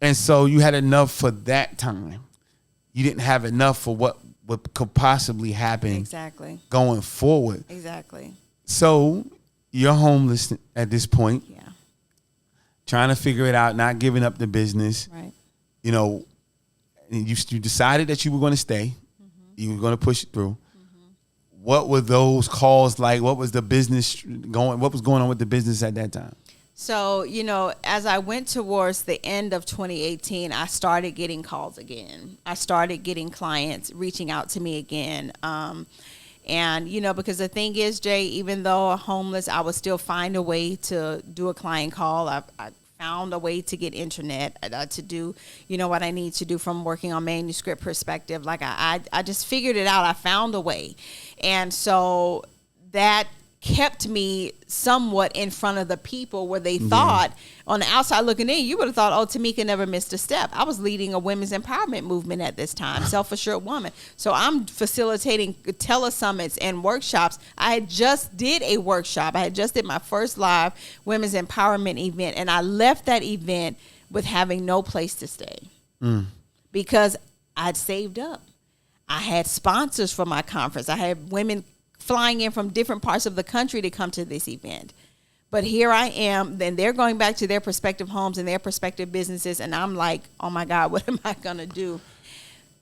And so you had enough for that time. You didn't have enough for what could possibly happen exactly going forward. Exactly. So you're homeless at this point. Yeah. Trying to figure it out, not giving up the business. Right. You know, you decided that you were going to stay. Mm-hmm. You were going to push it through. Mm-hmm. What were those calls like? What was the business going? What was going on with the business at that time? So, you know, as I went towards the end of 2018, I started getting calls again. I started getting clients reaching out to me again. And, you know, because the thing is, Jay, even though homeless, I would still find a way to do a client call. I found a way to get internet, to do, you know, what I need to do from working on manuscript perspective. Like I just figured it out. I found a way. And so that kept me somewhat in front of the people where they thought on the outside looking in, you would have thought, oh, Tamika never missed a step. I was leading a women's empowerment movement at this time, self-assured woman. So I'm facilitating telesummits and workshops. I had just did a workshop. I had just did my first live women's empowerment event, and I left that event with having no place to stay because I'd saved up. I had sponsors for my conference. I had women flying in from different parts of the country to come to this event. But here I am, then they're going back to their prospective homes and their prospective businesses. And I'm like, oh my God, what am I going to do?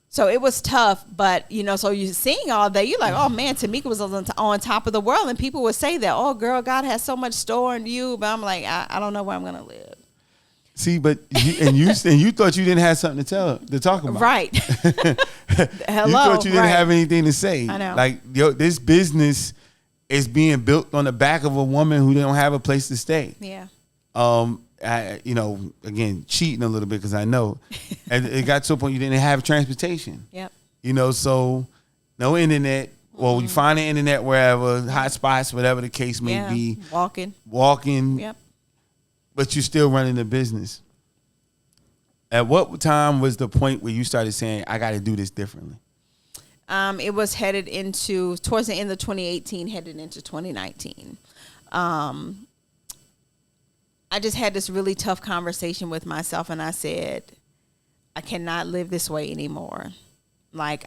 So it was tough. But, you know, so you're seeing all that. You're like, oh man, Tamika was on top of the world. And people would say that, oh girl, God has so much stored in you. But I'm like, I don't know where I'm going to live. See, but you thought you didn't have something to talk about. Right. Hello. You thought you didn't have anything to say. I know. Like, this business is being built on the back of a woman who don't have a place to stay. Yeah. You know, again, cheating a little bit because I know. And it got to a point you didn't have transportation. Yep. You know, so no internet. Well, you find the internet wherever, hot spots, whatever the case may be. Walking. Yep. But you're still running the business. At what time was the point where you started saying, I got to do this differently? It was headed into, towards the end of 2018, headed into 2019. I just had this really tough conversation with myself, and I said, I cannot live this way anymore. Like,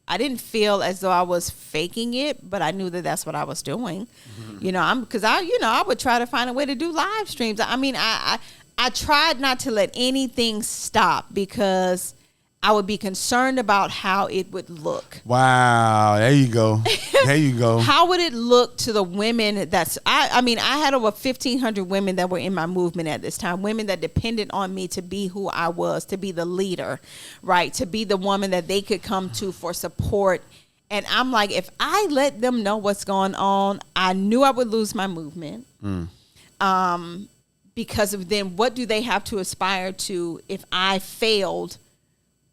I didn't feel as though I was faking it, but I knew that that's what I was doing. Mm-hmm. You know, I would try to find a way to do live streams. I mean, I tried not to let anything stop because I would be concerned about how it would look. Wow. There you go. There you go. How would it look to the women I had over 1,500 women that were in my movement at this time, women that depended on me to be who I was, to be the leader, right? To be the woman that they could come to for support. And I'm like, if I let them know what's going on, I knew I would lose my movement. Because then what do they have to aspire to if I failed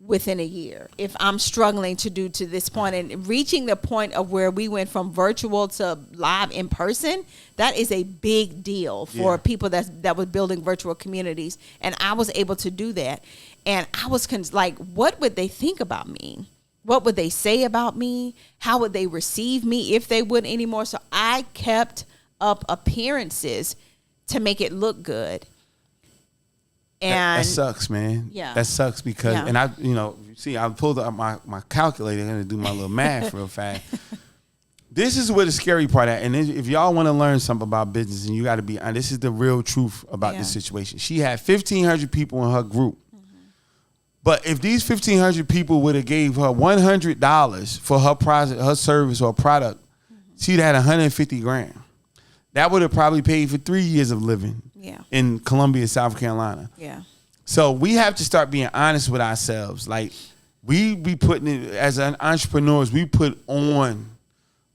within a year, if I'm struggling to do to this point, and reaching the point of where we went from virtual to live in person, that is a big deal for people that was building virtual communities. And I was able to do that. And I was like, what would they think about me? What would they say about me? How would they receive me, if they would anymore? So I kept up appearances to make it look good. And that sucks, man. Yeah. That sucks because, and I pulled up my calculator and to do my little math real fast. This is where the scary part at. And if y'all want to learn something about business, and you got to be honest, this is the real truth about this situation. She had 1,500 people in her group. But if these 1,500 people would have gave her $100 for her service or product, she'd had $150,000. That would have probably paid for 3 years of living in Columbia, South Carolina. Yeah. So we have to start being honest with ourselves. Like, we be putting it, as entrepreneurs, we put on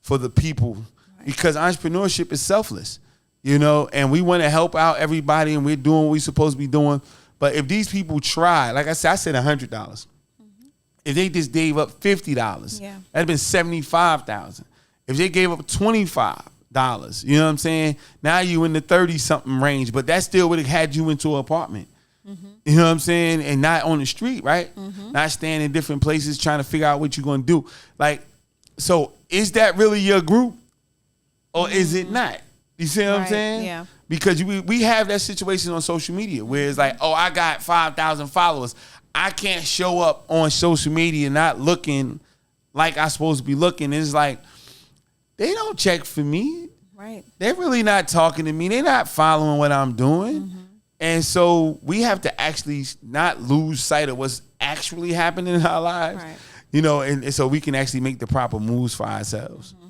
for the people because entrepreneurship is selfless, you know, and we want to help out everybody and we're doing what we're supposed to be doing. But if these people try, like I said $100. If they just gave up $50, that'd been $75,000. If they gave up $25, you know what I'm saying? Now you in the 30-something range, but that still would have had you into an apartment. You know what I'm saying? And not on the street, right? Not staying in different places trying to figure out what you're going to do. Like, so is that really your group or is it not? You see what I'm Right, saying? yeah. Because we have that situation on social media where it's like, oh, I got 5,000 followers. I can't show up on social media not looking like I'm supposed to be looking. And it's like, they don't check for me. Right. They're really not talking to me. They're not following what I'm doing. Mm-hmm. And so we have to actually not lose sight of what's actually happening in our lives. Right. You know, and so we can actually make the proper moves for ourselves. Mm-hmm.